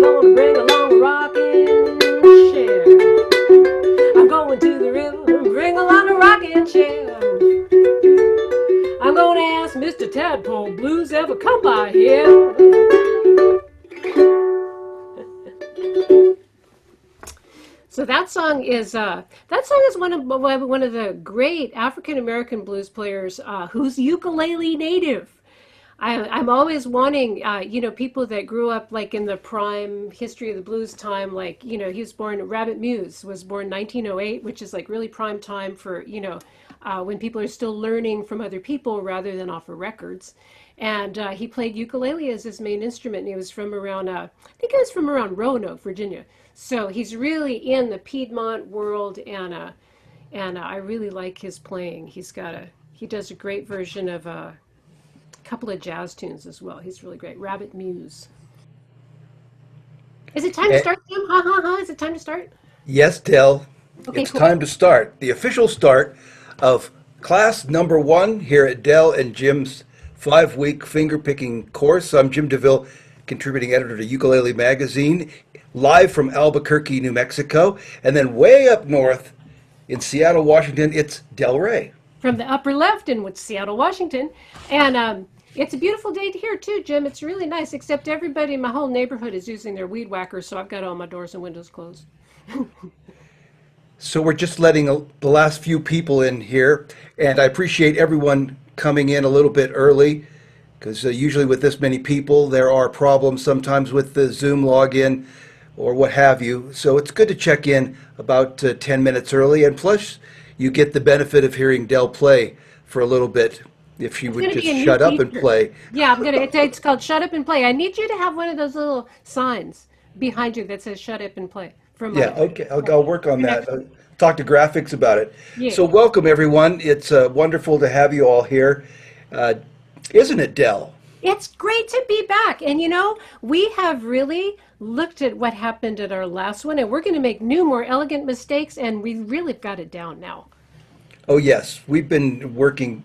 gonna bring along a rocking chair. I'm going to the river, bring along a rocking chair. I'm gonna ask Mr. Tadpole Blues ever come by here. So that song is one of the great African American blues players who's ukulele native. I'm always wanting, people that grew up like in the prime history of the blues time, like, he was born, Rabbit Muse was born 1908, which is like really prime time for, when people are still learning from other people rather than off of records. And he played ukulele as his main instrument. And he was from around, I think he was from around Roanoke, Virginia. So he's really in the Piedmont world, and I really like his playing. He does a great version of couple of jazz tunes as well. He's really great. Rabbit Muse. Is it time to Eh, start, Tim? Ha ha ha. Is it time to start? Yes, Dell, Okay, it's cool. time to start. The official start of class number one here at Dell and Jim's 5-week finger-picking course. I'm Jim DeVille, contributing editor to Ukulele Magazine, live from Albuquerque, New Mexico. And then way up north in Seattle, Washington, it's Del Rey. From the upper left in Seattle, Washington. And it's a beautiful day here, too, Jim. It's really nice, except everybody in my whole neighborhood is using their weed whackers, so I've got all my doors and windows closed. So we're just letting the last few people in here, and I appreciate everyone coming in a little bit early because usually with this many people, there are problems sometimes with the Zoom login or what have you. So it's good to check in about 10 minutes early, and plus you get the benefit of hearing Dell play for a little bit if she It's would going to just be a new shut up and feature. play. Yeah, it's called Shut Up and Play. I need you to have one of those little signs behind you that says Shut Up and Play for Yeah, my okay, for I'll work on your that. next one. Talk to graphics about it. Yeah. So welcome everyone. It's wonderful to have you all here. Uh, isn't it, Dell? It's great to be back. And we have really looked at what happened at our last one, and we're going to make new, more elegant mistakes, and we really got it down now. Oh, yes. We've been working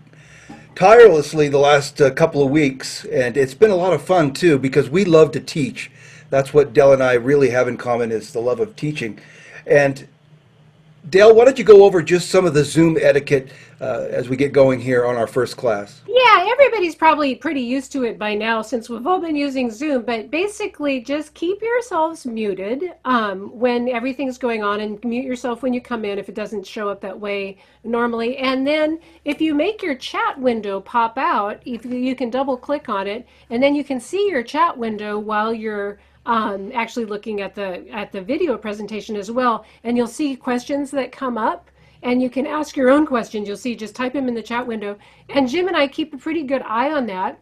tirelessly the last couple of weeks, and it's been a lot of fun too because we love to teach. That's what Dell and I really have in common is the love of teaching. And Dell, why don't you go over just some of the Zoom etiquette as we get going here on our first class? Yeah, everybody's probably pretty used to it by now since we've all been using Zoom, but basically just keep yourselves muted when everything's going on and mute yourself when you come in if it doesn't show up that way normally. And then if you make your chat window pop out, if you can double click on it, and then you can see your chat window while you're actually looking at the video presentation as well, and you'll see questions that come up and you can ask your own questions. You'll see, just type them in the chat window. And Jim and I keep a pretty good eye on that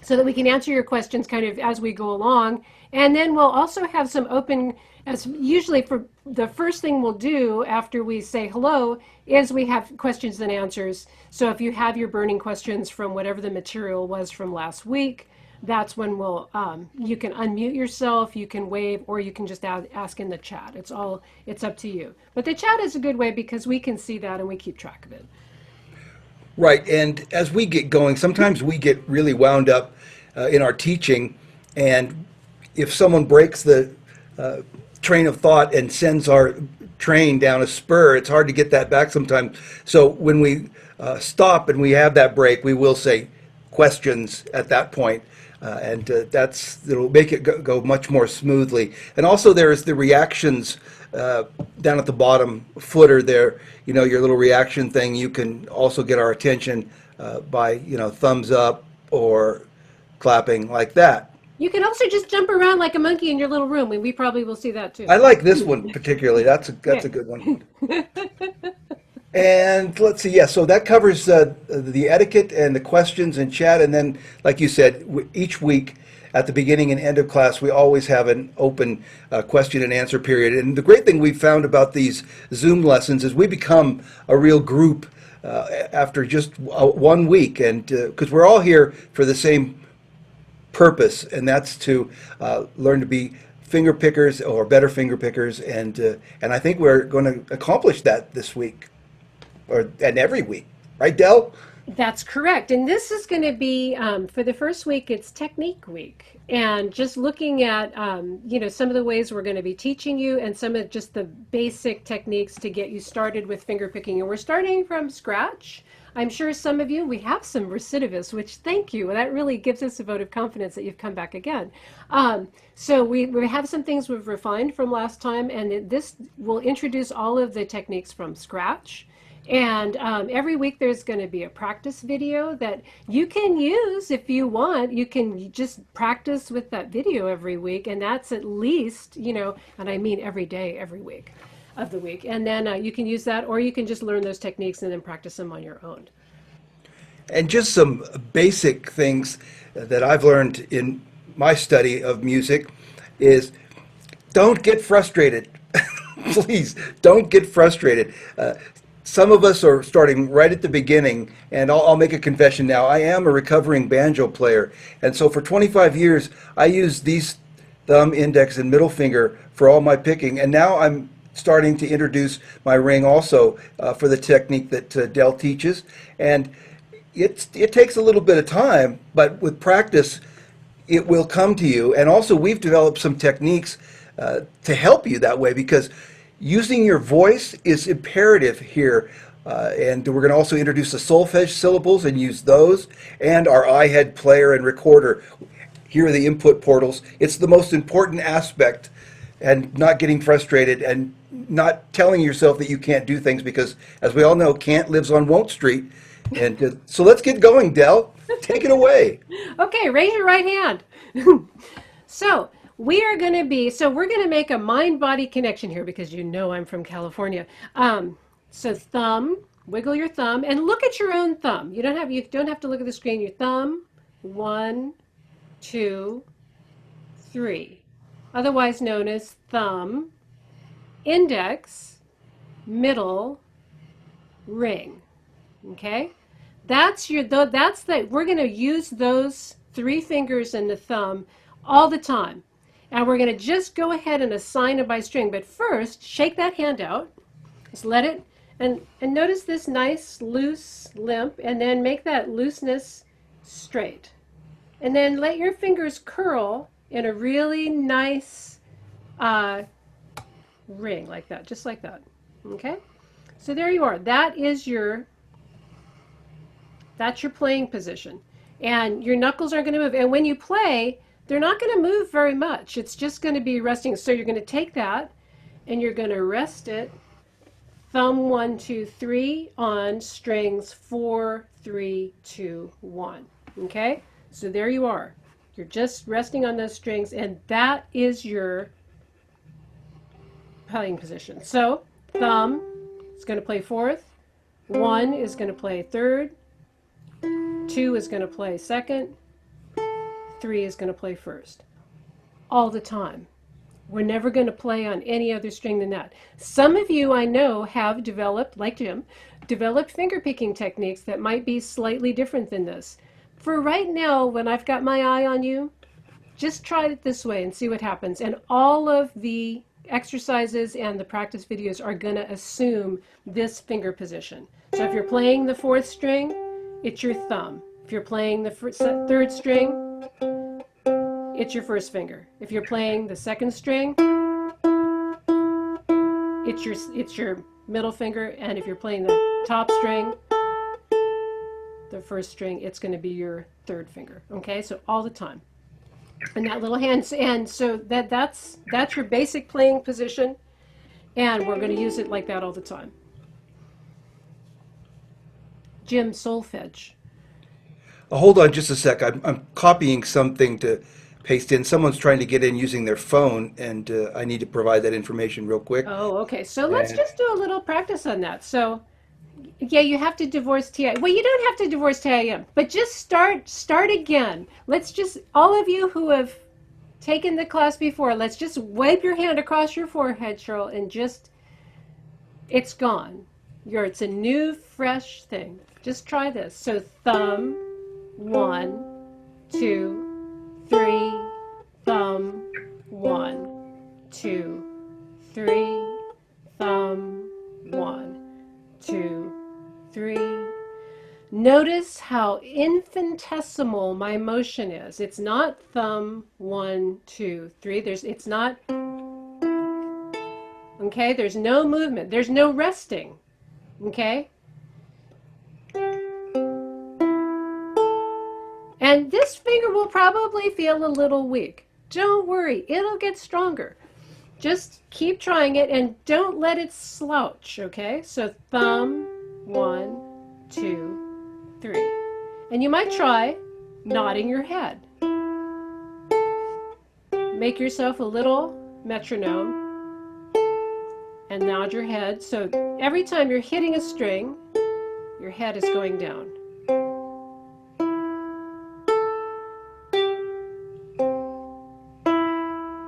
so that we can answer your questions kind of as we go along. And then we'll also have some open, as usually for the first thing we'll do after we say hello is we have questions and answers. So if you have your burning questions from whatever the material was from last week, that's when you can unmute yourself, you can wave, or you can just ask in the chat. It's up to you. But the chat is a good way because we can see that and we keep track of it. Right, and as we get going, sometimes we get really wound up in our teaching, and if someone breaks the train of thought and sends our train down a spur, it's hard to get that back sometimes. So when we stop and we have that break, we will say questions at that point, and it'll make it go much more smoothly. And also there is the reactions down at the bottom footer there. You know, your little reaction thing. You can also get our attention by thumbs up or clapping like that. You can also just jump around like a monkey in your little room, and we probably will see that too. I like this one particularly. That's Yeah. a good one. And let's see, yeah, so that covers the etiquette and the questions and chat. And then, like you said, each week at the beginning and end of class, we always have an open question and answer period. And the great thing we've found about these Zoom lessons is we become a real group after just 1 week. And because we're all here for the same purpose, and that's to learn to be finger pickers or better finger pickers. And I think we're going to accomplish that this week and every week, right, Dell? That's correct. And this is going to be for the first week, it's technique week. And just looking at, some of the ways we're going to be teaching you and some of just the basic techniques to get you started with finger picking. And we're starting from scratch. I'm sure some of you, we have some recidivists, which thank you. That really gives us a vote of confidence that you've come back again. So we have some things we've refined from last time, and this will introduce all of the techniques from scratch. And every week there's going to be a practice video that you can use if you want. You can just practice with that video every week, and that's at least, and I mean every day, every week of the week. And then you can use that, or you can just learn those techniques and then practice them on your own. And just some basic things that I've learned in my study of music is don't get frustrated. Please don't get frustrated. Some of us are starting right at the beginning, and I'll make a confession now. I am a recovering banjo player, and so for 25 years, I used these thumb, index, and middle finger for all my picking, and now I'm starting to introduce my ring also for the technique that Dell teaches, and it takes a little bit of time, but with practice, it will come to you. And also, we've developed some techniques to help you that way because using your voice is imperative here. And we're going to also introduce the solfege syllables and use those, and our iHead player and recorder. Here are the input portals. It's the most important aspect, and not getting frustrated and not telling yourself that you can't do things because, as we all know, can't lives on Won't Street. And so let's get going, Dell. Take it away. Okay, raise your right hand. So we're going to make a mind-body connection here because I'm from California. So thumb, wiggle your thumb and look at your own thumb. You don't have to look at the screen. Your thumb, 1, 2, 3, otherwise known as thumb, index, middle, ring. Okay? We're going to use those 3 fingers and the thumb all the time. And we're going to just go ahead and assign it by string. But first, shake that hand out. Just let it, and notice this nice loose limp, and then make that looseness straight. And then let your fingers curl in a really nice uh, ring like that, just like that. Okay? So there you are. That's your playing position. And your knuckles aren't going to move. And when you play, they're not going to move very much. It's just going to be resting. So you're going to take that and you're going to rest it, thumb 1, 2, 3 on strings 4, 3, 2, 1. Okay? So there you are. You're just resting on those strings, and that is your playing position. So thumb is going to play fourth, 1 is going to play third, 2 is going to play second, 3 is going to play first. All the time. We're never going to play on any other string than that. Some of you I know have developed, like Jim, developed finger picking techniques that might be slightly different than this. For right now, when I've got my eye on you, just try it this way and see what happens. And all of the exercises and the practice videos are going to assume this finger position. So if you're playing the 4th string, it's your thumb. If you're playing the 3rd string, it's your 1st finger. If you're playing the 2nd string, it's your middle finger. And if you're playing the top string, the 1st string, it's going to be your 3rd finger. Okay, so all the time. And that little hand, and so that's your basic playing position, and we're going to use it like that all the time. Jim, solfege. Hold on just a sec. I'm copying something to paste in. Someone's trying to get in using their phone, and I need to provide that information real quick. Oh, okay. So let's And just do a little practice on that. So, yeah, you have to divorce TI. Well, you don't have to divorce TIM, but just start again. Let's just, all of you who have taken the class before, let's just wipe your hand across your forehead, Cheryl, and it's gone. It's a new, fresh thing. Just try this. So thumb, 1, 2, 3, thumb, 1, 2, 3, thumb, 1, 2, 3. Notice how infinitesimal my motion is. It's not thumb, 1, 2, 3. It's not, okay? There's no movement. There's no resting, okay? And this finger will probably feel a little weak. Don't worry, it'll get stronger. Just keep trying it and don't let it slouch, okay? So thumb, 1, 2, 3. And you might try nodding your head. Make yourself a little metronome and nod your head. So every time you're hitting a string, your head is going down.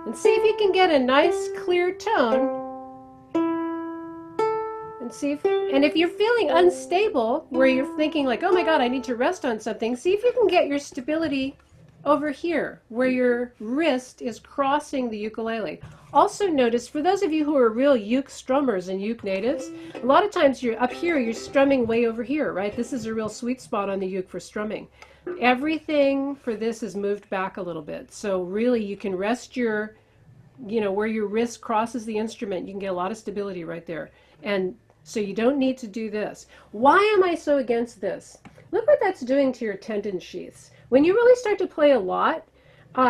And see if you can get a nice clear tone. And if you're feeling unstable, where you're thinking like, oh my God, I need to rest on something, see if you can get your stability over here, where your wrist is crossing the ukulele. Also notice, for those of you who are real uke strummers and uke natives, a lot of times you're up here, you're strumming way over here, right? This is a real sweet spot on the uke for strumming. Everything for this is moved back a little bit. So really you can rest your, where your wrist crosses the instrument, you can get a lot of stability right there. And so you don't need to do this. Why am I so against this? Look what that's doing to your tendon sheaths. When you really start to play a lot,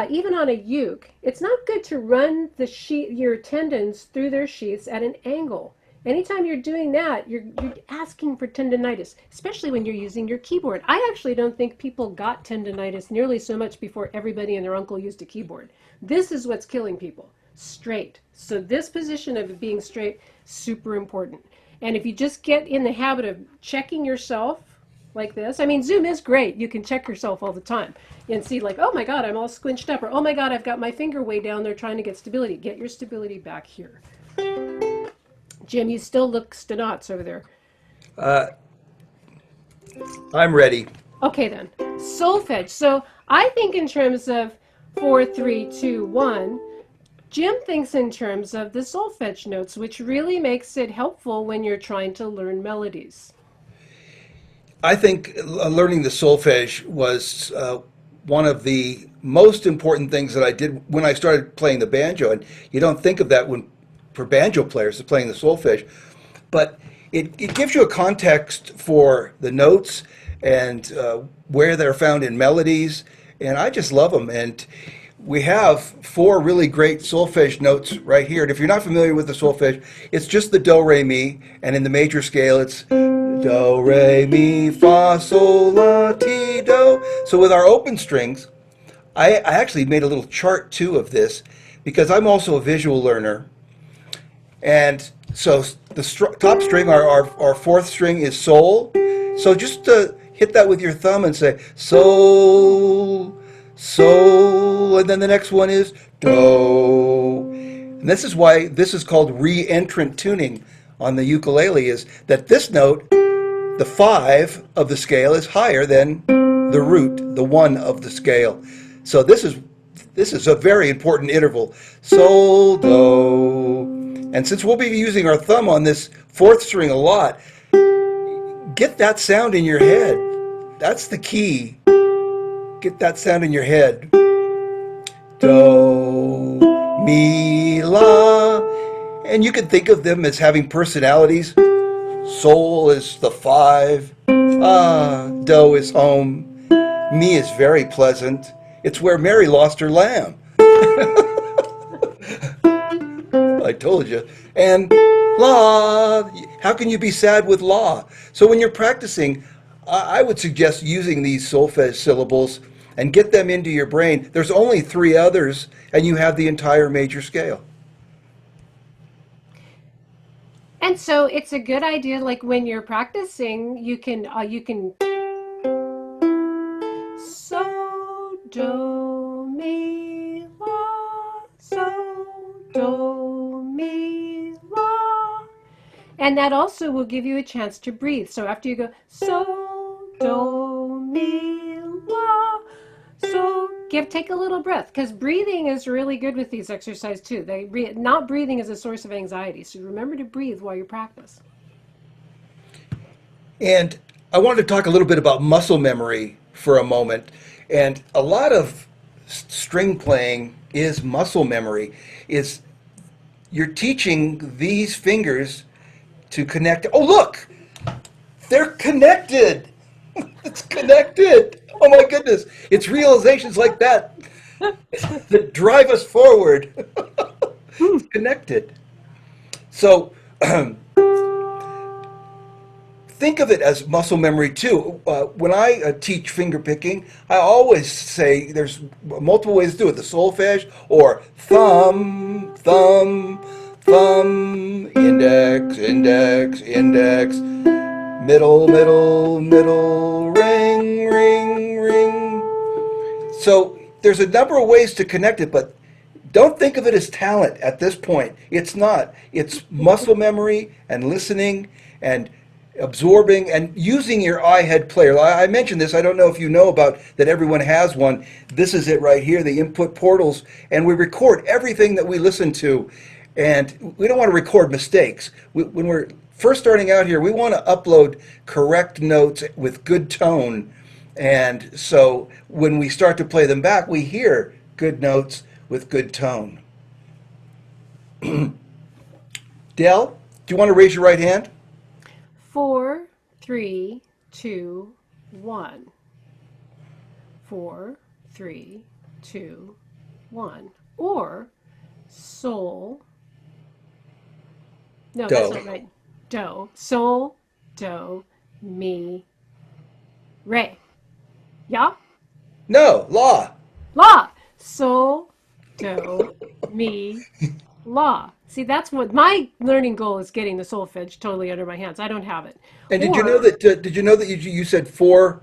even on a uke, it's not good to run your tendons through their sheaths at an angle. Anytime you're doing that, you're asking for tendonitis, especially when you're using your keyboard. I actually don't think people got tendonitis nearly so much before everybody and their uncle used a keyboard. This is what's killing people. Straight. So this position of being straight, super important. And if you just get in the habit of checking yourself like this, I mean, Zoom is great. You can check yourself all the time and see like, oh my God, I'm all squinched up, or oh my God, I've got my finger way down there trying to get stability. Get your stability back here. Jim, you still look stenots over there. I'm ready. Okay then, solfege. So I think in terms of 4, 3, 2, 1. Jim thinks in terms of the solfege notes, which really makes it helpful when you're trying to learn melodies. I think learning the solfege was one of the most important things that I did when I started playing the banjo. And you don't think of that for banjo players is playing the solfege, but it gives you a context for the notes and where they're found in melodies. And I just love them. And we have 4 really great solfege notes right here. And if you're not familiar with the solfege, it's just the do, re, mi. And in the major scale, it's do, re, mi, fa, sol, la, ti, do. So with our open strings, I actually made a little chart too of this because I'm also a visual learner. And so the top string, our 4th string is sol. So just hit that with your thumb and say sol, sol, and then the next one is do. And this is why this is called re-entrant tuning on the ukulele, is that this note, the 5 of the scale, is higher than the root, the 1 of the scale. So this is a very important interval. Sol, do. And since we'll be using our thumb on this 4th string a lot, get that sound in your head. That's the key. Get that sound in your head. Do, mi, la. And you can think of them as having personalities. Sol is the 5. Do is home. Mi is very pleasant. It's where Mary lost her lamb. I told you. And la, how can you be sad with la? So when you're practicing, I would suggest using these solfege syllables and get them into your brain. There's only 3 others, and you have the entire major scale. And so it's a good idea, like when you're practicing, you can so, do, mi, la, so, do, mi, la. And that also will give you a chance to breathe. So after you go, so, do, mi, la, so, take a little breath, because breathing is really good with these exercises too. Not breathing is a source of anxiety. So remember to breathe while you practice. And I wanted to talk a little bit about muscle memory for a moment. And a lot of string playing is muscle memory. Is you're teaching these fingers to connect. Oh, look, they're connected. It's connected. Oh my goodness. It's realizations like that that drive us forward. It's connected. So think of it as muscle memory too. When I teach finger picking, I always say there's multiple ways to do it: the solfege, or thumb, thumb, thumb, index, index, index, middle, middle, middle, ring, ring, ring. So there's a number of ways to connect it, but don't think of it as talent at this point. It's not. It's muscle memory and listening and absorbing and using your eye-head player. I mentioned this. I don't know if you know about that. Everyone has one. This is it right here, the input portals, and we record everything that we listen to. And we don't want to record mistakes. When we're first starting out here, we want to upload correct notes with good tone. And so when we start to play them back, we hear good notes with good tone. Dell, do you want to raise your right hand? 4, 3, 2, 1. 4, 3, 2, 1. Or sol. No, that's Do. not right. Do. Sol, do, mi, re. Yeah? No, law. La. Sol, do, mi, la. See, that's what my learning goal is, getting the solfege totally under my hands. I don't have it. And did you know Or, that? Did you know that you said four?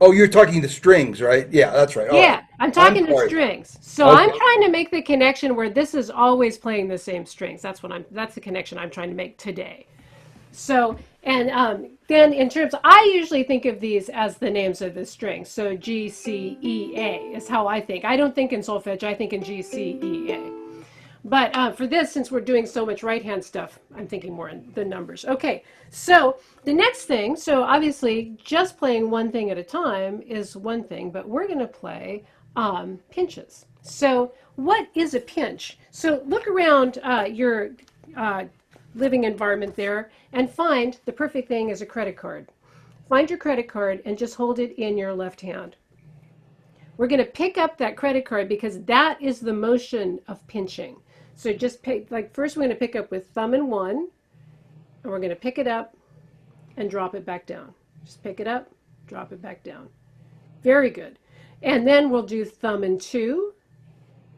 Oh, you're talking the strings, right? Yeah, that's right. All right. yeah, I'm I'm talking to sorry. strings. So I'm Okay. trying to make the connection where this is always playing the same strings. That's the connection I'm trying to make today. So, and then in terms, I usually think of these as the names of the strings. So G, C, E, A is how I think. I don't think in solfege, I think in G, C, E, A. But for this, since we're doing so much right hand stuff, I'm thinking more in the numbers. Okay, so the next thing, so obviously just playing one thing at a time is one thing, but we're going to play pinches. So what is a pinch? So look around your uh, living environment there and find the perfect thing is a credit card. Find your credit card and just hold it in your left hand. We're going to pick up that credit card because that is the motion of pinching. So just pick, like first we're going to pick up with thumb in one, and we're going to pick it up and drop it back down. Just pick it up, drop it back down. Very good. And then we'll do thumb in two.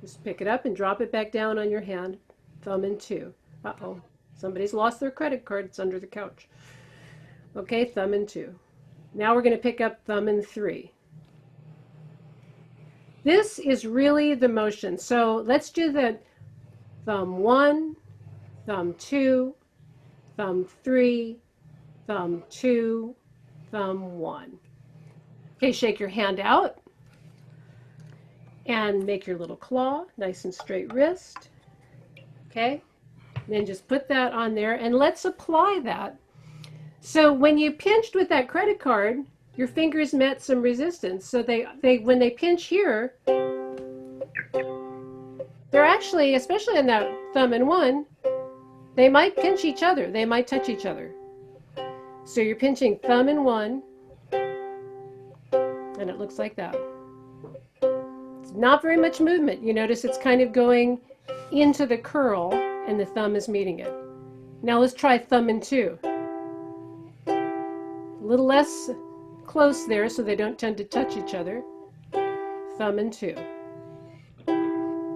Just pick it up and drop it back down on your hand. Thumb in two. Uh-oh. Somebody's lost their credit card. It's under the couch. Okay, thumb in two. Now we're going to pick up thumb in three. This is really the motion. So let's do the thumb one, thumb two, thumb three, thumb two, thumb one. Okay, shake your hand out and make your little claw, nice and straight wrist. Okay, then just put that on there and let's apply that. So when you pinched with that credit card, your fingers met some resistance. So they when they pinch here, they're actually, especially on that thumb in one, they might pinch each other. They might touch each other. So you're pinching thumb in one, and it looks like that. It's not very much movement. You notice it's kind of going into the curl, and the thumb is meeting it. Now let's try thumb in two. A little less close there so they don't tend to touch each other. Thumb in two.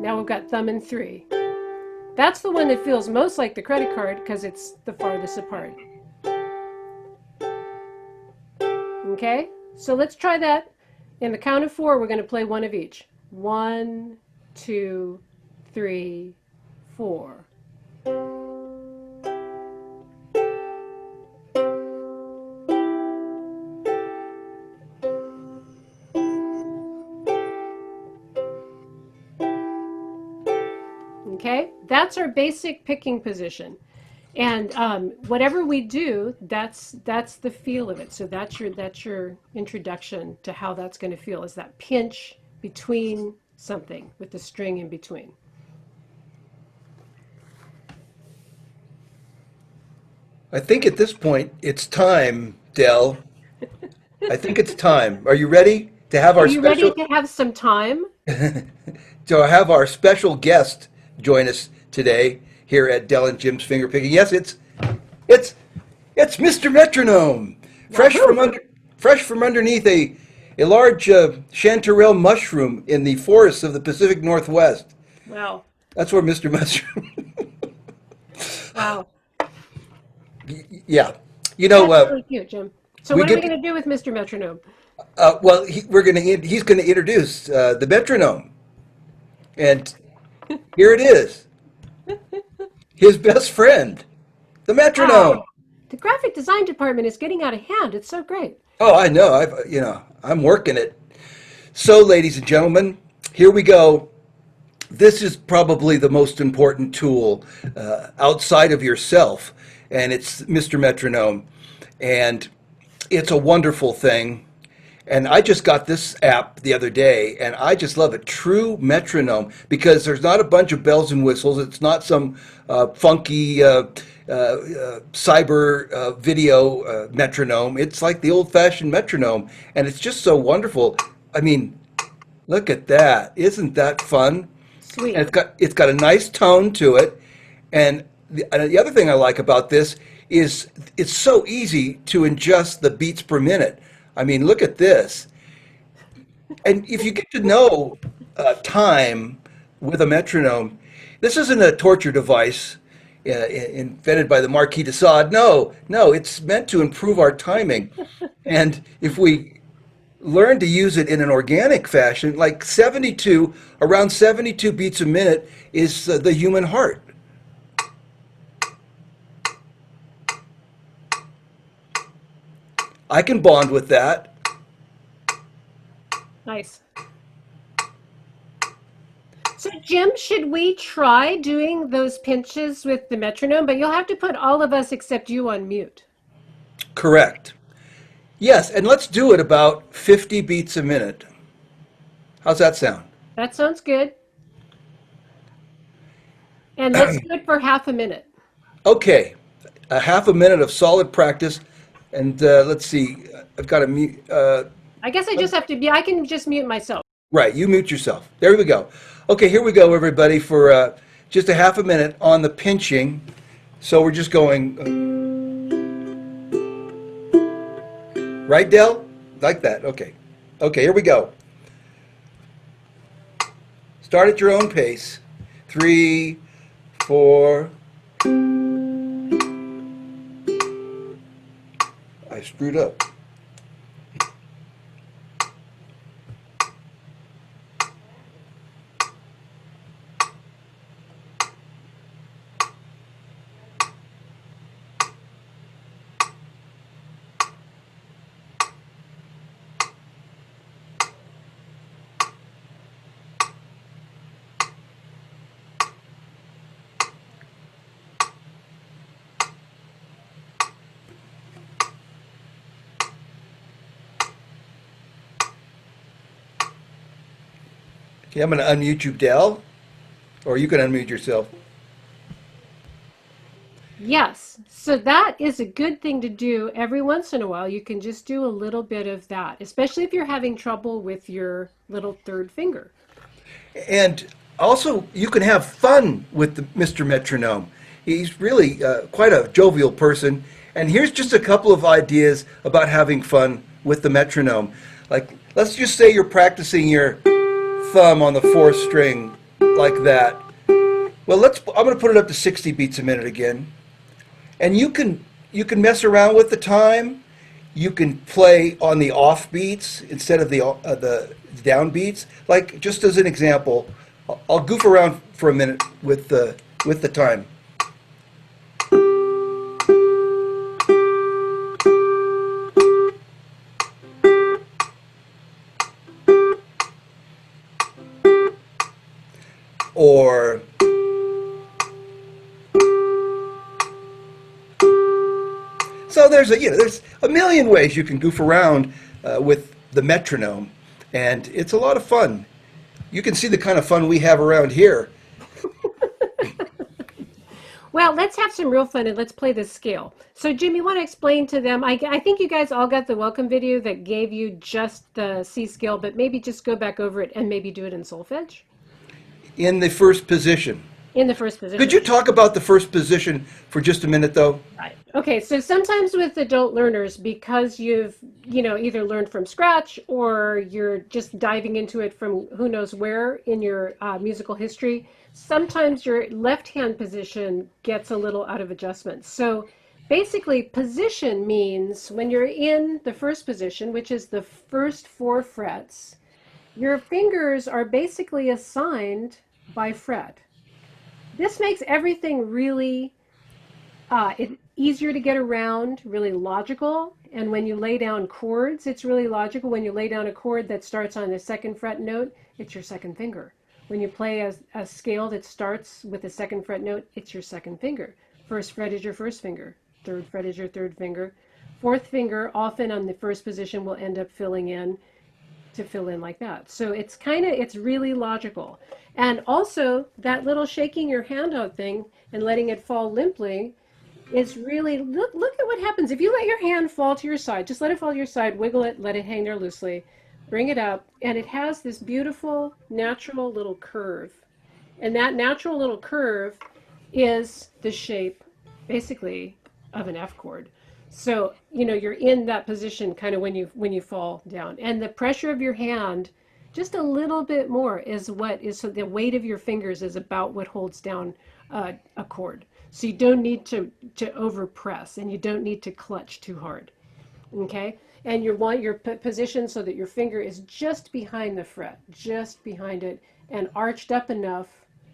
Now we've got thumb in three. That's the one that feels most like the credit card because it's the farthest apart. Okay, so let's try that. In the count of four, we're going to play one of each. 1, 2, 3, 4. Okay, that's our basic picking position. And whatever we do, that's the feel of it. So that's your introduction to how that's going to feel, is that pinch between something with the string in between. I think at this point it's time, Dell. I think it's time. Are you ready to have Are our you ready special to have some time? guest join us today here at Dell and Jim's Finger Picking? Yes, it's it's Mr. Metronome, fresh from Wahoo! under fresh from underneath a large chanterelle mushroom in the forests of the Pacific Northwest. Wow. That's where Mr. Mushroom. Wow. Yeah, you know, That's really cute, Jim. So we what are we get going to do with Mr. Metronome? well. He's gonna introduce the metronome, and here it is, his best friend, the metronome. Wow. The graphic design department is getting out of hand. It's so great. Oh, I know. I'm working it. So, ladies and gentlemen, here we go. This is probably the most important tool outside of yourself, and it's Mr. Metronome, and it's a wonderful thing. And I just got this app the other day, and I just love it. True metronome, because there's not a bunch of bells and whistles. It's not some funky cyber video metronome. It's like the old-fashioned metronome, and it's just so wonderful. I mean, look at that! Isn't that fun? And Sweet. it's got a nice tone to it. And the other thing I like about this is it's so easy to adjust the beats per minute. I mean, look at this. And if you get to know time with a metronome, this isn't a torture device invented by the Marquis de Sade. No, no, it's meant to improve our timing. And if we learn to use it in an organic fashion, like around 72 beats a minute is the human heart. I can bond with that. Nice. So, Jim, should we try doing those pinches with the metronome? But you'll have to put all of us except you on mute. Correct. Yes, and let's do it about 50 beats a minute. How's that sound? That sounds good. And let's do it for half a minute. Okay, a half a minute of solid practice. And let's see, I've got to mute. I guess I just have to be, I can just mute myself. Right, you mute yourself. There we go. Okay, here we go, everybody, for just a half a minute on the pinching. So we're just going, right, Dell? Like that. Okay. Okay, here we go. Start at your own pace. 3, 4. I screwed up. Okay, I'm going to unmute you, Dell, or you can unmute yourself. Yes. So that is a good thing to do every once in a while. You can just do a little bit of that, especially if you're having trouble with your little third finger. And also, you can have fun with Mr. Metronome. He's really quite a jovial person. And here's just a couple of ideas about having fun with the metronome. Like, let's just say you're practicing your thumb on the fourth string like that. Well, I'm going to put it up to 60 beats a minute again. And you can mess around with the time. You can play on the off beats instead of the down beats. Like, just as an example, I'll goof around for a minute with the time. Or So there's a million ways you can goof around with the metronome, and it's a lot of fun. You can see the kind of fun we have around here. Well, let's have some real fun and let's play this scale. So, Jim, you want to explain to them? I think you guys all got the welcome video that gave you just the C scale, but maybe just go back over it and maybe do it in solfege In the first position. in the first Could position. you talk about the first position for just a minute, though? Right. Okay, so sometimes with adult learners, because you've, either learned from scratch or you're just diving into it from who knows where in your musical history, sometimes your left hand position gets a little out of adjustment. So basically, position means when you're in the first position, which is the first four frets, your fingers are basically assigned by fret. This makes everything really easier to get around, really logical. And when you lay down chords, it's really logical. When you lay down a chord that starts on the second fret note, it's your second finger. When you play a scale that starts with the second fret note, it's your second finger. First fret is your first finger. Third fret is your third finger. Fourth finger, often on the first position, will end up filling in to fill in like that. So it's really logical. And also that little shaking your hand out thing and letting it fall limply is really, look at what happens. If you let your hand fall to your side, just let it fall to your side, wiggle it, let it hang there loosely, bring it up, and it has this beautiful natural little curve. And that natural little curve is the shape, basically, of an F chord. So, you're in that position kind of when you fall down. And the pressure of your hand, just a little bit more so the weight of your fingers is about what holds down a chord. So you don't need to over press and you don't need to clutch too hard. Okay? And you want your position so that your finger is just behind the fret, just behind it, and arched up enough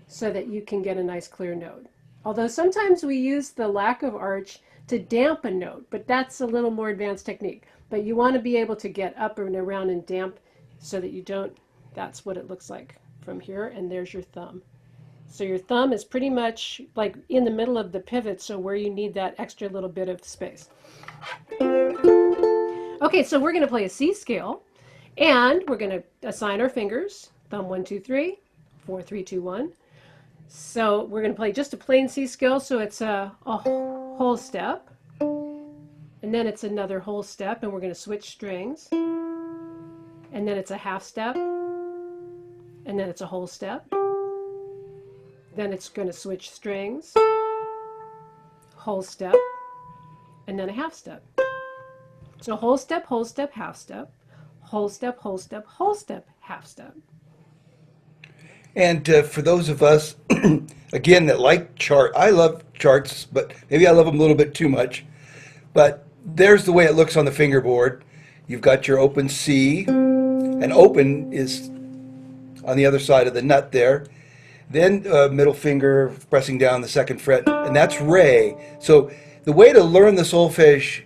so that you can get a nice clear note. Although sometimes we use the lack of arch to damp a note, but that's a little more advanced technique. But you want to be able to get up and around and damp so that you don't, that's what it looks like from here, and there's your thumb. So your thumb is pretty much like in the middle of the pivot, so where you need that extra little bit of space. Okay, so we're going to play a C scale, and we're going to assign our fingers, thumb 1, 2, 3, 4, 3, 2, 1. So we're going to play just a plain C scale, so it's a whole step, and then it's another whole step, and we're going to switch strings, and then it's a half step, and then it's a whole step, then it's going to switch strings, whole step, and then a half step. So whole step, half step, whole step, whole step, whole step, half step. And for those of us, again, that like I love charts, but maybe I love them a little bit too much. But there's the way it looks on the fingerboard. You've got your open C, and open is on the other side of the nut there. Then middle finger pressing down the second fret, and that's Re. So the way to learn the solfege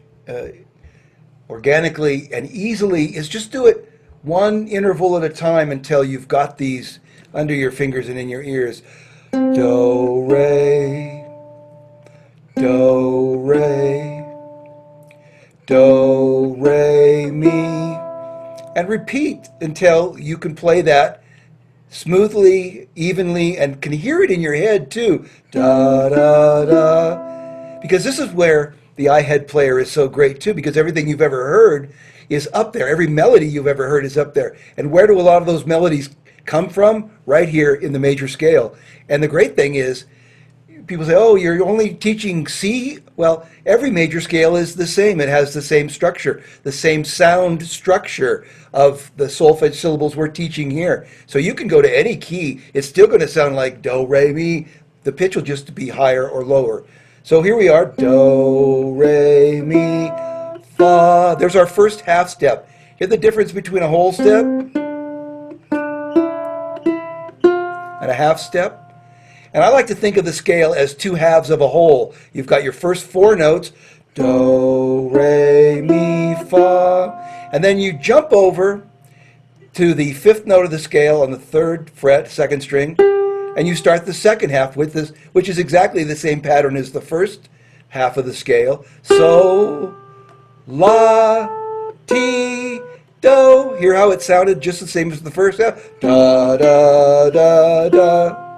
organically and easily is just do it one interval at a time until you've got these under your fingers and in your ears. Do, re, do, re, do, re, mi, and repeat until you can play that smoothly, evenly, and can hear it in your head too. Da, da, da. Because this is where the iHead player is so great too, because everything you've ever heard is up there. Every melody you've ever heard is up there. And where do a lot of those melodies come from? Right here in the major scale. And the great thing is, people say, oh, you're only teaching C? Well, every major scale is the same. It has the same structure, the same sound structure of the solfege syllables we're teaching here. So you can go to any key. It's still going to sound like do, re, mi. The pitch will just be higher or lower. So here we are, do, re, mi, fa. There's our first half step. Hear the difference between a whole step and a half step? And I like to think of the scale as two halves of a whole. You've got your first four notes, do, re, mi, fa, and then you jump over to the fifth note of the scale on the third fret, second string, and you start the second half with this, which is exactly the same pattern as the first half of the scale. So, la, ti, do. Hear how it sounded just the same as the first half? Da, da, da, da.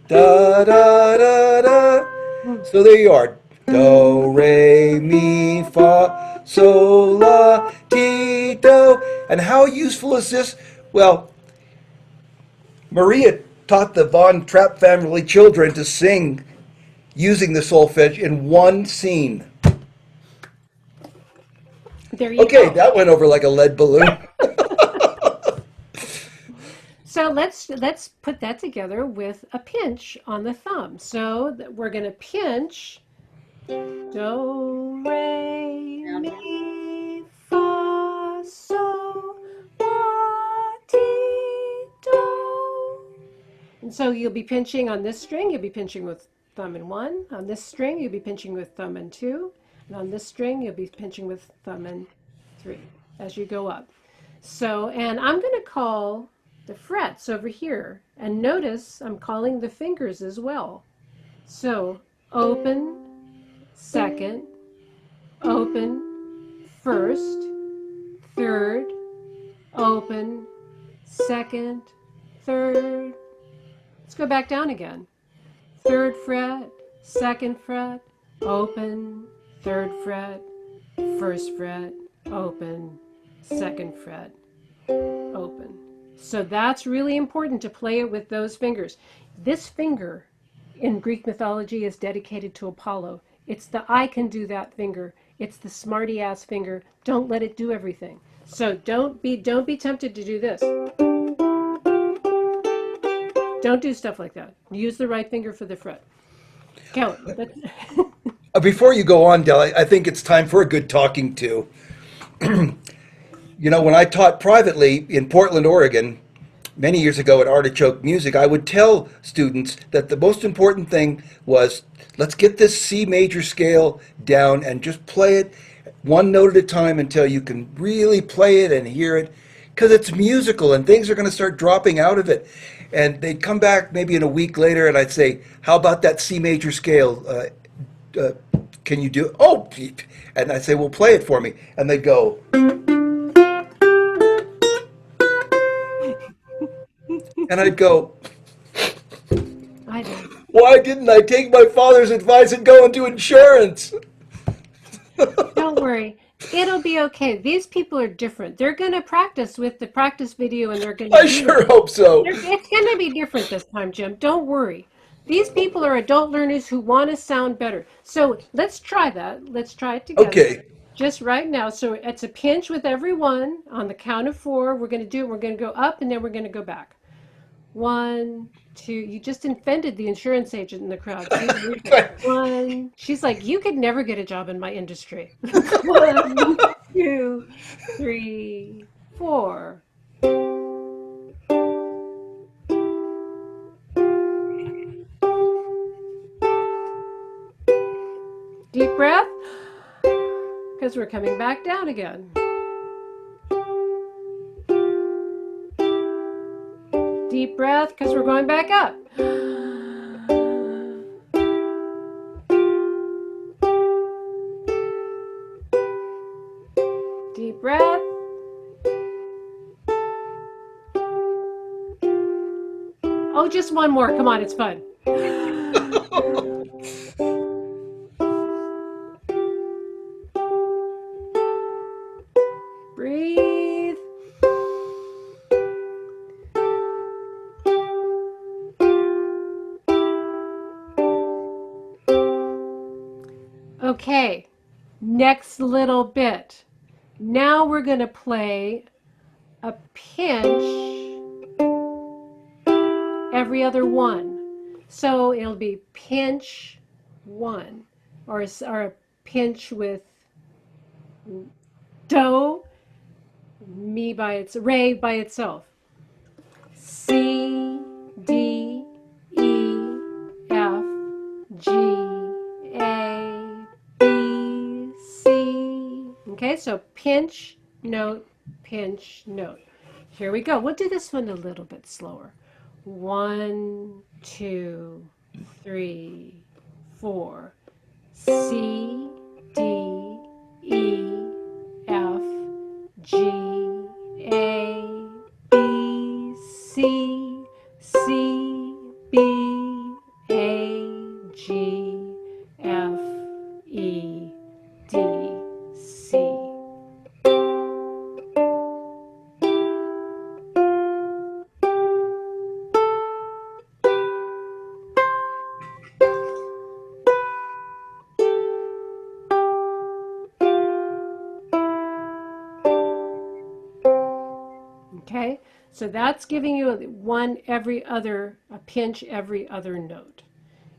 Da, da, da, da. Hmm. So there you are. Do, re, mi, fa, sol, la, ti, do. And how useful is this? Well, Maria taught the Von Trapp family children to sing using the solfege in one scene. There you Okay, go. that went over like a lead balloon. So let's put that together with a pinch on the thumb. So we're going to pinch do, re, mi, fa, sol, la, ti, do. And so you'll be pinching on this string, you'll be pinching with thumb and one. On this string, you'll be pinching with thumb and two. And on this string, you'll be pinching with thumb and three as you go up. So, and I'm going to call the frets over here. And notice I'm calling the fingers as well. So, open, second, open, first, third, open, second, third. Let's go back down again. Third fret, second fret, open, third fret, first fret, open, second fret, open. So that's really important to play it with those fingers. This finger in Greek mythology is dedicated to Apollo. It's the I can do that finger. It's the smarty ass finger. Don't let it do everything. So don't be tempted to do this. Don't do stuff like that. Use the right finger for the fret. Count. Before you go on, Del, I think it's time for a good talking to. You know, when I taught privately in Portland, Oregon, many years ago at Artichoke Music, I would tell students that the most important thing was let's get this C major scale down and just play it one note at a time until you can really play it and hear it. Because it's musical and things are going to start dropping out of it. And they'd come back maybe in a week later and I'd say, how about that C major scale? Uh, can you do it? Oh, and I'd say, well, play it for me. And they'd go, and I'd go, I know. why didn't I take my father's advice and go into insurance? Don't worry. It'll be okay. These people are different. They're going to practice with the practice video and they're going to I do it. sure hope so. It's going to be different this time, Jim. Don't worry. These people are adult learners who want to sound better. So let's try that. Let's try it together. Okay. Just right now. So it's a pinch with everyone on the count of four. We're going to do it. We're going to go up and then we're going to go back. One, two. You just offended the insurance agent in the crowd. See, one. She's like, you could never get a job in my industry. One, two, three, four. Deep breath, because we're coming back down again. Deep breath, because we're going back up. Deep breath. Oh, just one more. Come on, it's fun. Breathe. Okay, next little bit. Now we're going to play a pinch every other one. So it'll be pinch one, or a pinch with do, re by itself. C, D, E, F, G, A, B, C. Okay, so pinch, note, pinch, note. Here we go. We'll do this one a little bit slower. 1, 2, 3, 4. C, D, E, F, G, A, B, C, C, B, A, G, F, E, D, C. Okay, so that's giving you one every other, a pinch every other note.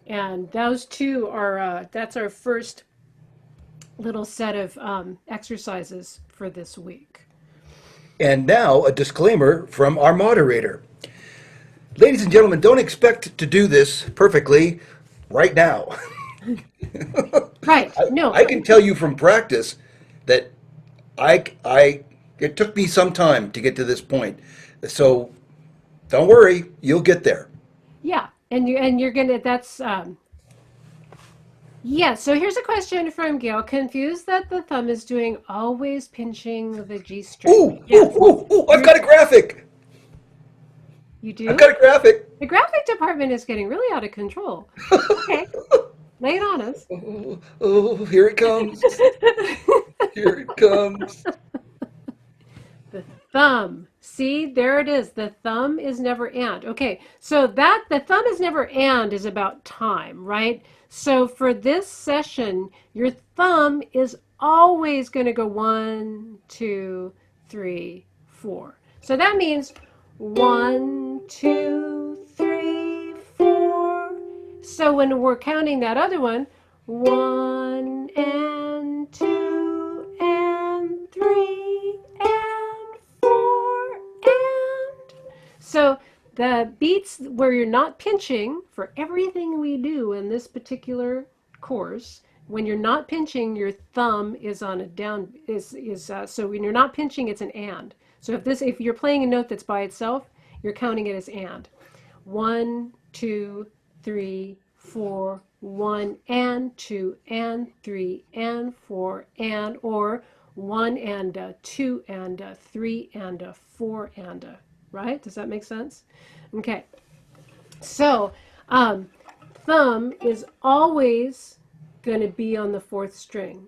And those two are, that's our first little set of exercises for this week. And now a disclaimer from our moderator. Ladies and gentlemen, don't expect to do this perfectly right now. Right, I, no, I can tell you from practice that it took me some time to get to this point. So don't worry, you'll get there. yeah, and you're gonna, that's, yeah, so here's a question from Gail. Confused that the thumb is doing always pinching the G string. Ooh, ooh, Yes, ooh, ooh, I've you're, got a graphic. you I've do? got a graphic. The graphic department is getting really out of control. Okay, lay it on us. Oh, oh, here it comes. Here it comes. The thumb. See, there it is. The thumb is never and. Okay, so that the thumb is never and is about time, right? So for this session, your thumb is always going to go 1, 2, 3, 4. So that means 1, 2, 3, 4. So when we're counting that other one, 1 and 2 and 3 and 4 and. So the beats where you're not pinching for everything we do in this particular course, when you're not pinching, your thumb is on a down is so when you're not pinching, it's an and. So if you're playing a note that's by itself, you're counting it as and. 1, 2, 3, 4, 1 and 2 and 3 and 4 and, or 1 and 2 and 3 and 4 and, right? Does that make sense? Okay. So, thumb is always going to be on the fourth string.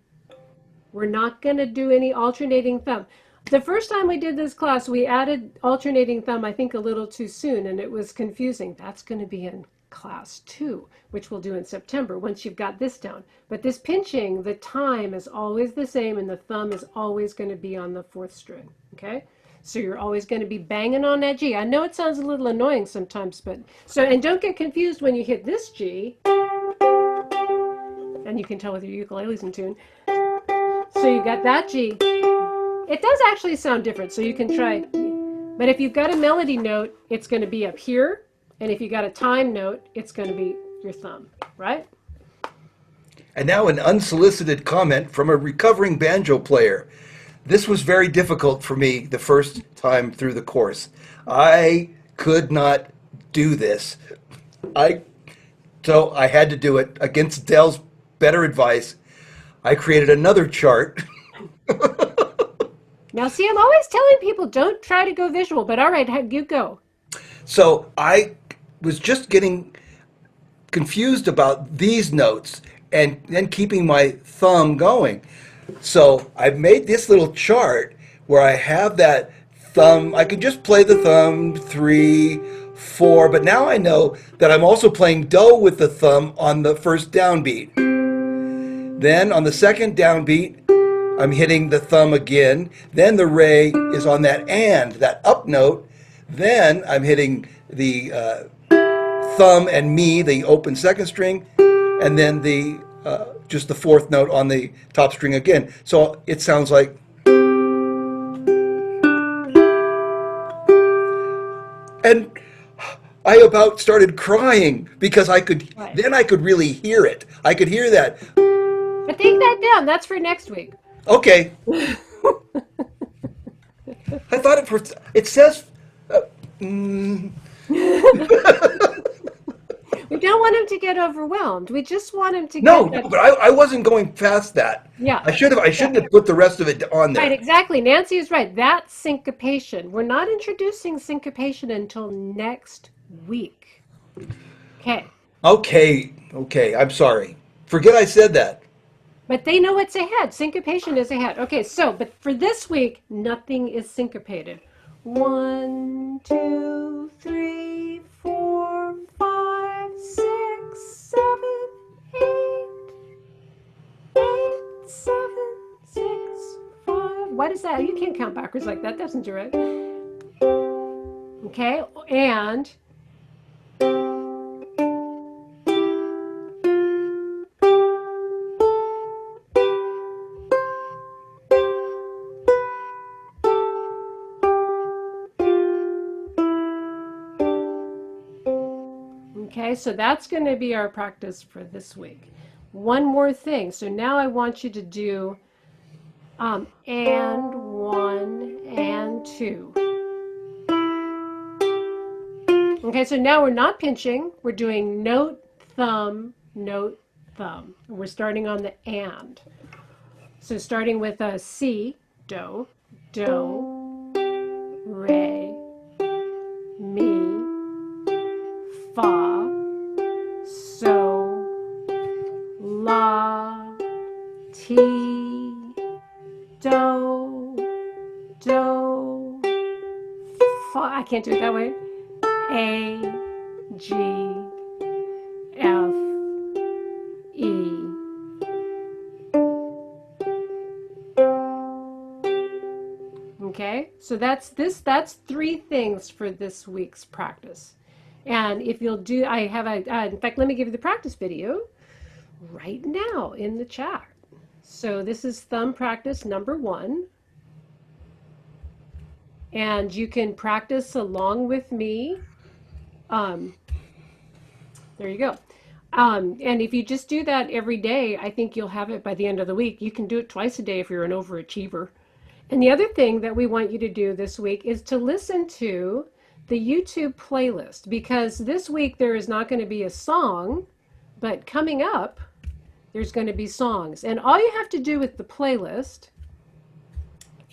We're not going to do any alternating thumb. The first time we did this class, we added alternating thumb, I think, a little too soon, and it was confusing. That's going to be in class 2, which we'll do in September once you've got this down. But this pinching, the time is always the same, and the thumb is always going to be on the fourth string. Okay? So you're always going to be banging on that G. I know it sounds a little annoying sometimes, but so, and don't get confused when you hit this G, and you can tell whether your ukulele's in tune. So you got that G. It does actually sound different, so you can try. But if you've got a melody note, it's going to be up here. And if you got a time note, it's going to be your thumb, right? And now an unsolicited comment from a recovering banjo player. This was very difficult for me the first time through the course. I could not do this. So I had to do it against Dell's better advice. I created another chart. Now, see, I'm always telling people don't try to go visual, but all right, you go. So I was just getting confused about these notes and then keeping my thumb going. So I've made this little chart where I have that thumb. I can just play the thumb 3, 4, but now I know that I'm also playing do with the thumb on the first downbeat. Then on the second downbeat, I'm hitting the thumb again. Then the re is on that and, that up note. Then I'm hitting the thumb and mi, the open second string, and then the just the fourth note on the top string again. So it sounds like. And I about started crying because Right. then I could really hear it. I could hear that. But take that down. That's for next week. Okay. I thought it says. We don't want him to get overwhelmed. We just want him to No, get no, that. but I wasn't going past that. Yeah. I shouldn't have put the rest of it on Right, there. exactly. Nancy is right. That's syncopation. We're not introducing syncopation until next week. Okay. Okay, I'm sorry. Forget I said that. But they know what's ahead. Syncopation is ahead. Okay, so, but for this week, nothing is syncopated. 1, 2, 3, 4, 5, 6, 7, 8, 8, 7, 6, 5. What is that? You can't count backwards like that. Doesn't do it. Okay, and okay, so that's going to be our practice for this week. One more thing. So now I want you to do and 1 and 2. Okay, so now we're not pinching. We're doing note, thumb, note, thumb. We're starting on the and. So starting with a C, do, do, re, mi, fa, so, la, ti, do, fa. I can't do it that way. A, G, F, E. Okay, so that's 3 things for this week's practice. And if you'll do, I have in fact, let me give you the practice video right now in the chat. So this is thumb practice number 1. And you can practice along with me. There you go. And if you just do that every day, I think you'll have it by the end of the week. You can do it twice a day if you're an overachiever. And the other thing that we want you to do this week is to listen to the YouTube playlist, because this week there is not going to be a song, but coming up, there's going to be songs. And all you have to do with the playlist,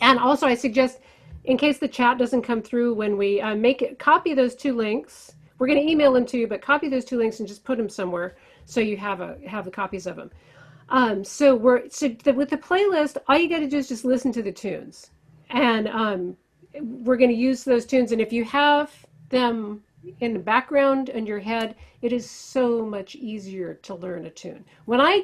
and also I suggest, in case the chat doesn't come through when we make it, copy those 2 links. We're going to email them to you, but copy those 2 links and just put them somewhere so you have the copies of them. With the playlist, all you got to do is just listen to the tunes, and we're going to use those tunes. And if you have them in the background in your head, it is so much easier to learn a tune. When I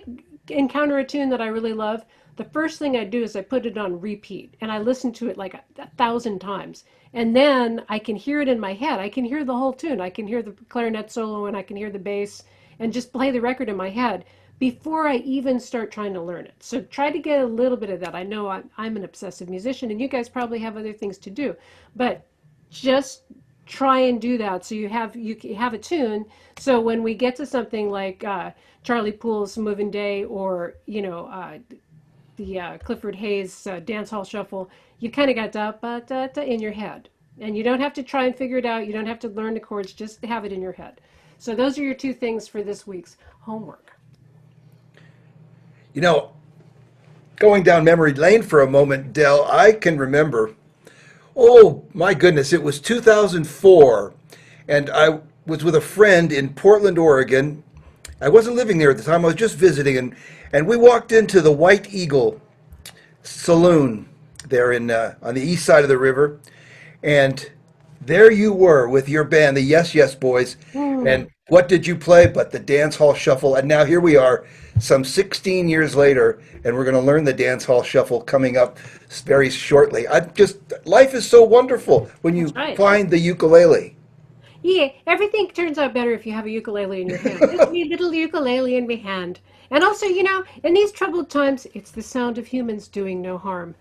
encounter a tune that I really love, the first thing I do is I put it on repeat and I listen to it like 1,000 times. And then I can hear it in my head. I can hear the whole tune. I can hear the clarinet solo and I can hear the bass and just play the record in my head before I even start trying to learn it. So try to get a little bit of that. I know I'm an obsessive musician and you guys probably have other things to do, but just try and do that so you have a tune. So when we get to something like Charlie Poole's Moving Day, or the Clifford Hayes Dance Hall Shuffle, you kind of got da ba da da in your head, and you don't have to try and figure it out. You don't have to learn the chords; just have it in your head. So those are your 2 things for this week's homework. You know, going down memory lane for a moment, Dell, I can remember, oh my goodness, it was 2004, and I was with a friend in Portland, Oregon. I wasn't living there at the time, I was just visiting, and we walked into the White Eagle Saloon there on the east side of the river, and there you were with your band, the Yes Yes Boys, and what did you play but the Dance Hall Shuffle? And now here we are, some 16 years later, and we're going to learn the Dance Hall Shuffle coming up very shortly. Life is so wonderful when you That's right. find the ukulele. Yeah, everything turns out better if you have a ukulele in your hand. Just a little ukulele in my hand. And also, in these troubled times, it's the sound of humans doing no harm.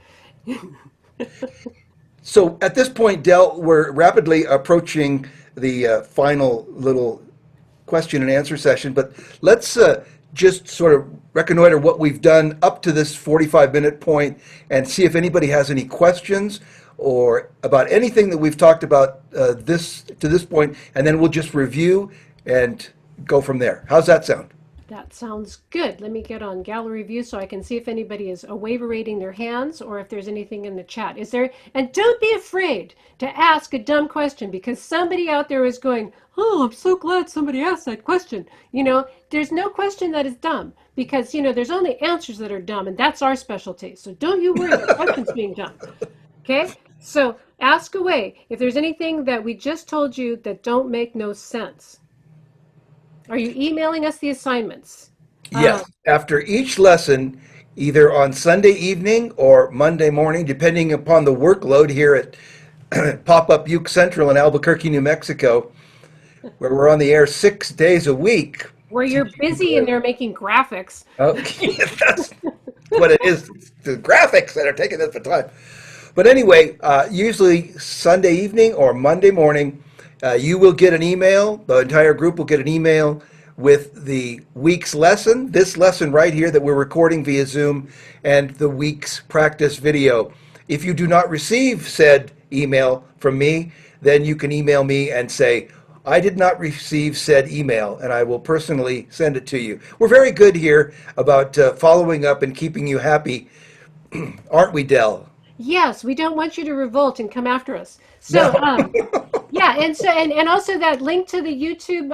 So at this point, Del, we're rapidly approaching the final little question and answer session, but let's just sort of reconnoiter what we've done up to this 45-minute point and see if anybody has any questions or about anything that we've talked about to this point, and then we'll just review and go from there. How's that sound? That sounds good. Let me get on gallery view so I can see if anybody is wavering their hands or if there's anything in the chat. Is there? And don't be afraid to ask a dumb question because somebody out there is going, "Oh, I'm so glad somebody asked that question." There's no question that is dumb because, there's only answers that are dumb, and that's our specialty. So don't you worry about questions being dumb. Okay? So ask away if there's anything that we just told you that don't make no sense. Are you emailing us the assignments? Yes. After each lesson, either on Sunday evening or Monday morning, depending upon the workload here at Pop Up Uke Central in Albuquerque, New Mexico, where we're on the air 6 days a week. Where you're busy in there making graphics. Oh, that's what it is. It's the graphics that are taking up the time. But anyway, usually Sunday evening or Monday morning, you will get an email. The entire group will get an email with the week's lesson, this lesson right here that we're recording via Zoom, and the week's practice video. If you do not receive said email from me, then you can email me and say, I did not receive said email, and I will personally send it to you. We're very good here about following up and keeping you happy, aren't we, Dell? Yes, we don't want you to revolt and come after us. So, No. yeah, and also that link to the YouTube,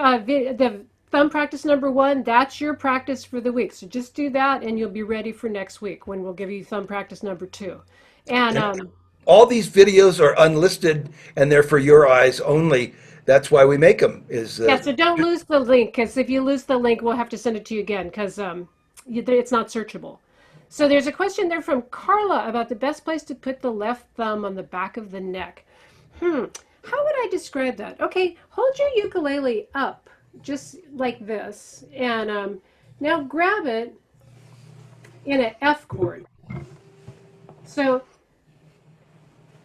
the thumb practice number 1, that's your practice for the week. So just do that, and you'll be ready for next week when we'll give you thumb practice number 2. And All these videos are unlisted, and they're for your eyes only. That's why we make them. yeah, so don't lose the link because if you lose the link, we'll have to send it to you again because it's not searchable. So there's a question there from Carla about the best place to put the left thumb on the back of the neck. How would I describe that? Okay, hold your ukulele up just like this, and now grab it in an F chord. So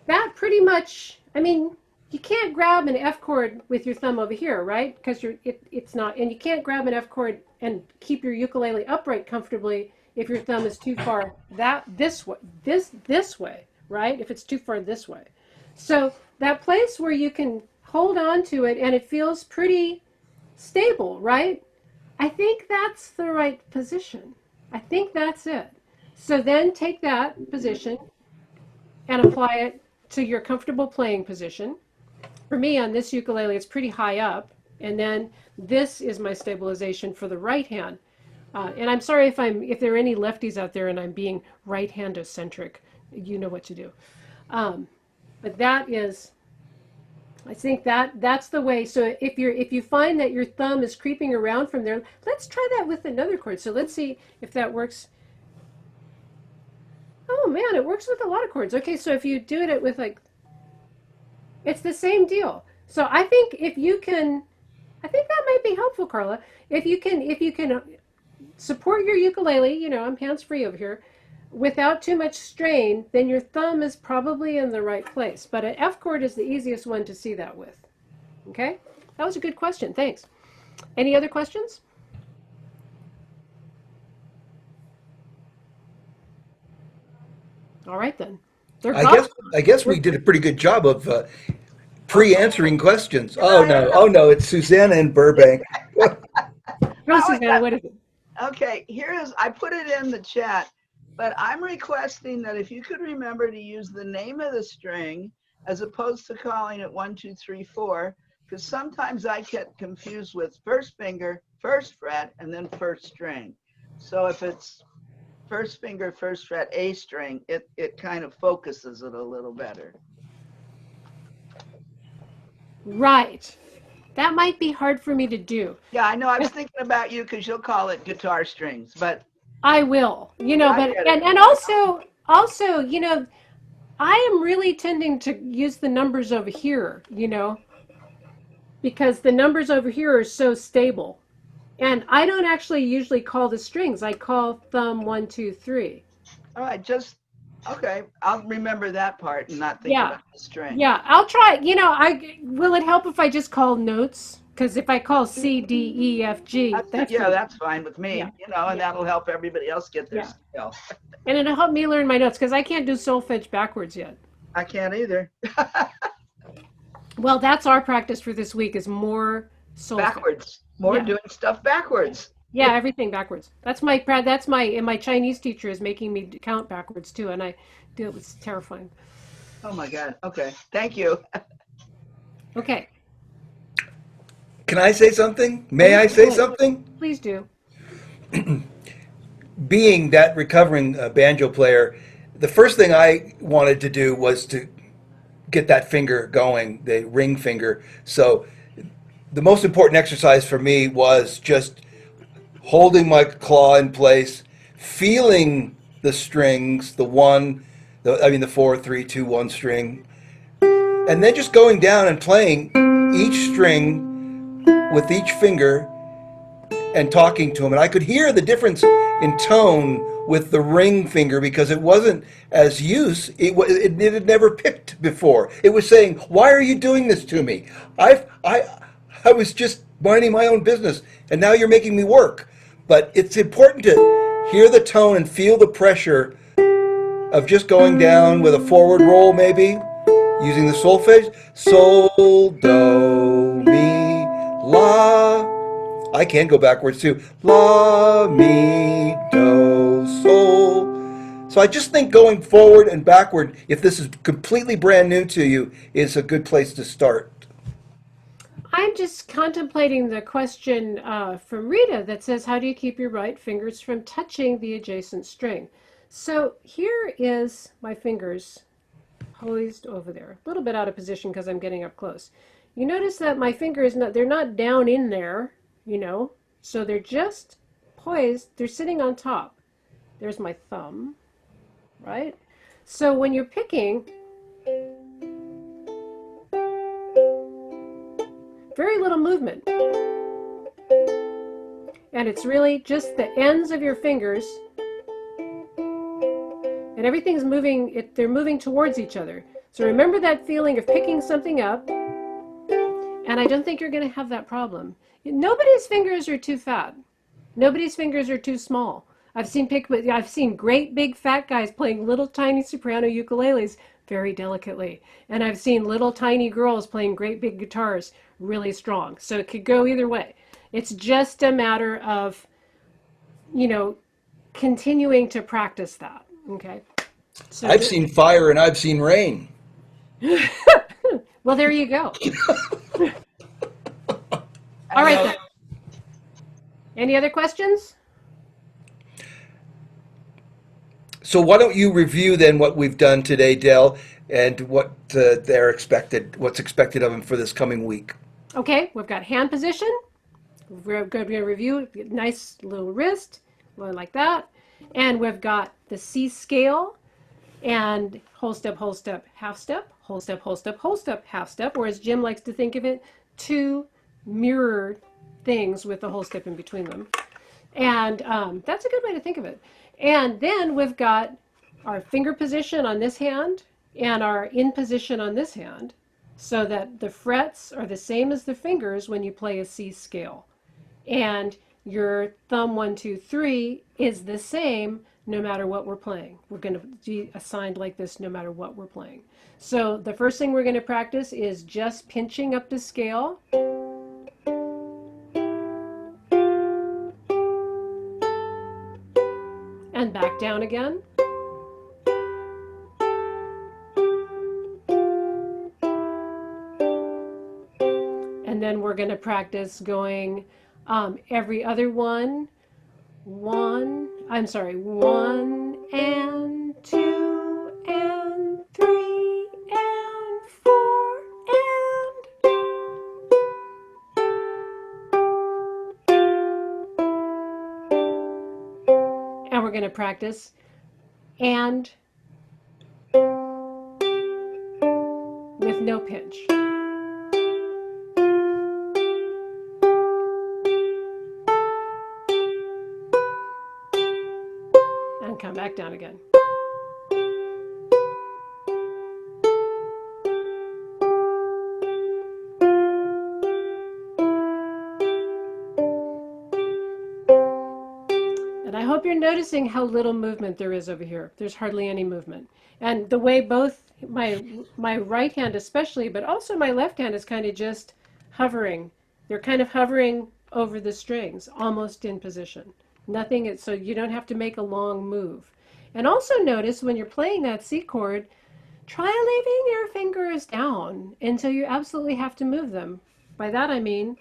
that pretty much, I mean, you can't grab an F chord with your thumb over here, right? Because it's not, and you can't grab an F chord and keep your ukulele upright comfortably if your thumb is too far this way, right? If it's too far this way. So that place where you can hold on to it and it feels pretty stable, right? I think that's the right position. I think that's it. So then take that position and apply it to your comfortable playing position. For me on this ukulele, it's pretty high up. And then this is my stabilization for the right hand. And I'm sorry if there are any lefties out there and I'm being right-hand centric. You know what to do. But that is, I think that's the way. So if you find that your thumb is creeping around from there, let's try that with another chord. So let's see if that works. Oh man, it works with a lot of chords. Okay, so if you do it with it's the same deal. So I think I think that might be helpful, Carla. If you can support your ukulele, I'm hands-free over here, without too much strain, then your thumb is probably in the right place. But an F chord is the easiest one to see that with. Okay? That was a good question. Thanks. Any other questions? All right then. They're gone. I guess we did a pretty good job of pre-answering questions. Oh no, it's Susanna in Burbank. Go, Susanna, what is it? Okay, I put it in the chat, but I'm requesting that if you could remember to use the name of the string as opposed to calling it 1, 2, 3, 4, because sometimes I get confused with first finger, first fret, and then first string. So if it's first finger, first fret, A string, it kind of focuses it a little better. Right. That might be hard for me to do. Yeah, I know. I was thinking about you because you'll call it guitar strings, but I will, but and also, I am really tending to use the numbers over here, because the numbers over here are so stable. And I don't actually usually call the strings. I call thumb 1, 2, 3. All right, okay. I'll remember that part and not think about the string. Yeah, I'll try. Will it help if I just call notes? Because if I call C, D, E, F, G, that's fine with me. And that'll help everybody else get their skill. And it'll help me learn my notes because I can't do solfege backwards yet. I can't either. Well, that's our practice for this week is more solfege. Backwards. more Yeah. doing stuff backwards. Yeah, everything backwards. And my Chinese teacher is making me count backwards too, and it was terrifying. Oh my God. Okay. Thank you. Okay. Can I say something? Oh, May you I say could. something? Please do. Being that recovering banjo player, the first thing I wanted to do was to get that finger going, the ring finger. So the most important exercise for me was just holding my claw in place, feeling the strings, the 4, 3, 2, 1 string, and then just going down and playing each string with each finger and talking to him. And I could hear the difference in tone with the ring finger because it wasn't as used. It had never picked before. It was saying, "Why are you doing this to me? I was just minding my own business, and now you're making me work." But it's important to hear the tone and feel the pressure of just going down with a forward roll, maybe using the solfege. Sol, do, mi, la. I can go backwards too. La, mi, do, sol. So I just think going forward and backward, if this is completely brand new to you, is a good place to start. I'm just contemplating the question from Rita that says, how do you keep your right fingers from touching the adjacent string? So here is my fingers poised over there, a little bit out of position because I'm getting up close. You notice that my fingers, they're not down in there, you know, so they're just poised, they're sitting on top. There's my thumb, right? So when you're picking, very little movement. And it's really just the ends of your fingers, and everything's moving, they're moving towards each other. So remember that feeling of picking something up, and I don't think you're going to have that problem. Nobody's fingers are too fat. Nobody's fingers are too small. I've seen great big fat guys playing little tiny soprano ukuleles very delicately, and I've seen little tiny girls playing great big guitars really strong. So it could go either way. It's just a matter of, you know, continuing to practice that. Okay. So I've seen fire and I've seen rain. well, there you go. I All right know. then. Any other questions? So why don't you review then what we've done today, Dell, and what's expected of them for this coming week. Okay, we've got hand position. We're going to review nice little wrist, like that. And we've got the C scale and whole step, half step, whole step, whole step, half step. Or as Jim likes to think of it, two mirror things with the whole step in between them. And that's a good way to think of it. And then we've got our finger position on this hand and our in position on this hand, so that the frets are the same as the fingers when you play a C scale. And your thumb 1, 2, 3 is the same no matter what we're playing. We're going to be assigned like this no matter what we're playing. So the first thing we're going to practice is just pinching up the scale. And back down again. And then we're going to practice going every other one. One and two and three and four and we're going to practice and with no pinch. And come back down again. And I hope you're noticing how little movement there is over here. There's hardly any movement. And the way both my right hand especially, but also my left hand is kind of just hovering. They're kind of hovering over the strings, almost in position. Nothing, so you don't have to make a long move. And also notice when you're playing that C chord, try leaving your fingers down until you absolutely have to move them. By that I mean,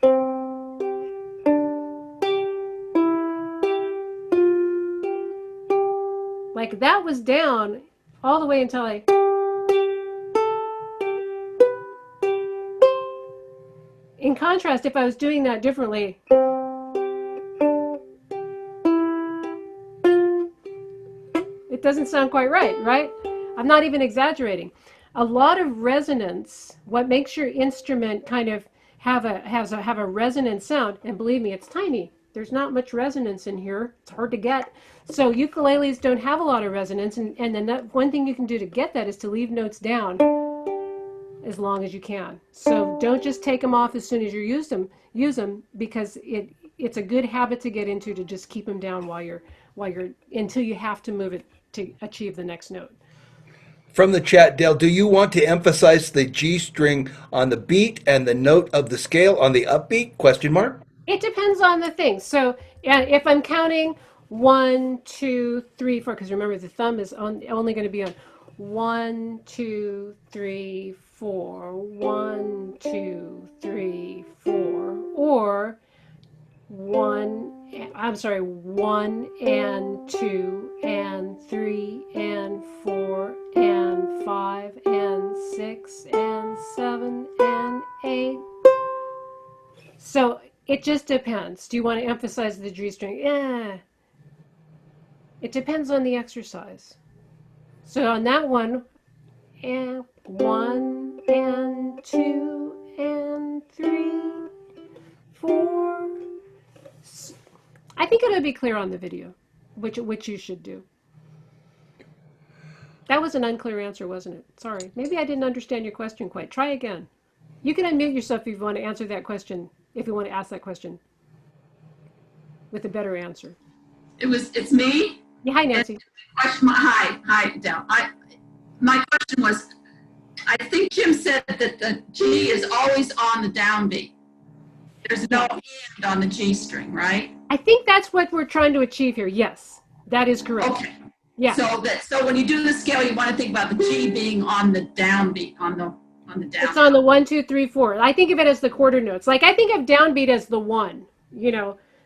like that was down all the way until I. In contrast, if I was doing that differently, it doesn't sound quite right, right? I'm not even exaggerating. A lot of resonance, what makes your instrument kind of have a resonant sound, and believe me, it's tiny. There's not much resonance in here. It's hard to get. So ukuleles don't have a lot of resonance, and then one thing you can do to get that is to leave notes down as long as you can. So don't just take them off as soon as you use them because it's a good habit to get into, to just keep them down while you're until you have to move it to achieve the next note. From the chat, Dale, do you want to emphasize the G string on the beat and the note of the scale on the upbeat? Question mark. It depends on the thing. So if I'm counting 1, 2, 3, 4, because remember the thumb is only going to be on 1, 2, 3, 4, 1, 2, 3, 4, or 1 and 2 and 3 and 4 and 5 and 6 and 7 and 8. So it just depends. Do you want to emphasize the G string? It depends on the exercise. So on that one, and 1 and 2 and 3, 4. I think it'll be clear on the video, which you should do. That was an unclear answer, wasn't it? Sorry. Maybe I didn't understand your question quite. Try again. You can unmute yourself if you want to answer that question, if you want to ask that question with a better answer. It's me. Yeah, hi, Nancy. Hi, Dale. My question was, I think Jim said that the G is always on the downbeat. There's no and on the G string, right? I think that's what we're trying to achieve here. Yes, that is correct. Okay. Yeah. So when you do the scale, you want to think about the G being on the downbeat, on the down. It's on the 1, 2, 3, 4. I think of it as the quarter notes. Like I think of downbeat as the 1.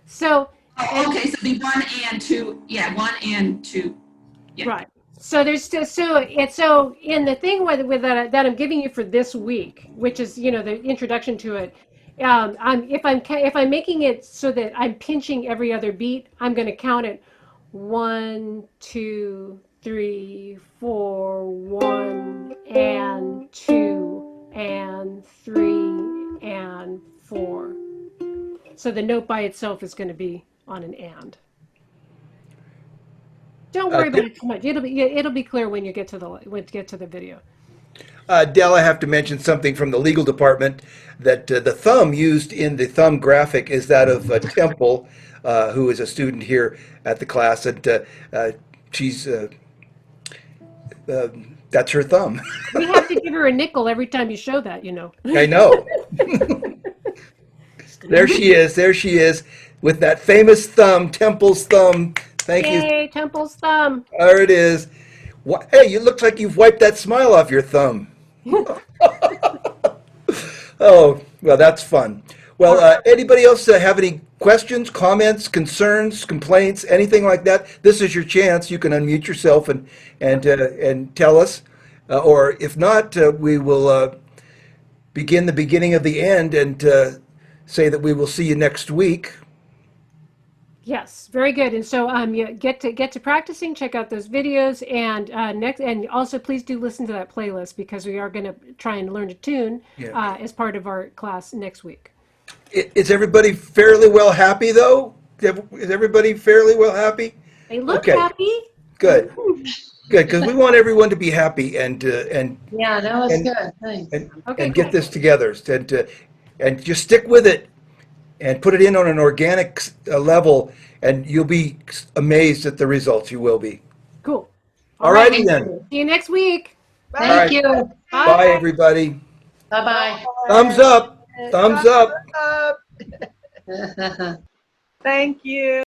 So. Oh, okay. So the 1 and 2. Yeah, 1 and 2. Yeah. Right. So there's still so in the thing with that I'm giving you for this week, which is the introduction to it. If I'm making it so that I'm pinching every other beat, I'm going to count it 1, 2, 3, 4, 1 and 2 and 3 and 4. So the note by itself is going to be on an and. Don't worry about it too much. It'll be clear when you get to the video. Dell, I have to mention something from the legal department, that the thumb used in the thumb graphic is that of Temple, who is a student here at the class, and she's that's her thumb. We have to give her a nickel every time you show that, I know. There she is, with that famous thumb, Temple's thumb. Thank you. Yay, Temple's thumb. There it is. Hey, it looks like you've wiped that smile off your thumb. Oh, well, that's fun. Well, anybody else have any questions, comments, concerns, complaints, anything like that? This is your chance. You can unmute yourself and tell us. Or if not, we will begin the beginning of the end and say that we will see you next week. Yes, very good. And so get to practicing, check out those videos, and also please do listen to that playlist, because we are going to try and learn to tune as part of our class next week. Is everybody fairly well happy, though? Is everybody fairly well happy? They look happy. Good. Good, because we want everyone to be happy and yeah, that was good. Thanks. And get this together, and just stick with it. And put it in on an organic level, and you'll be amazed at the results. You will be. Cool. All righty then. See you next week. Thank you. Bye, everybody. Bye-bye. Thumbs up. Thumbs up. Thank you.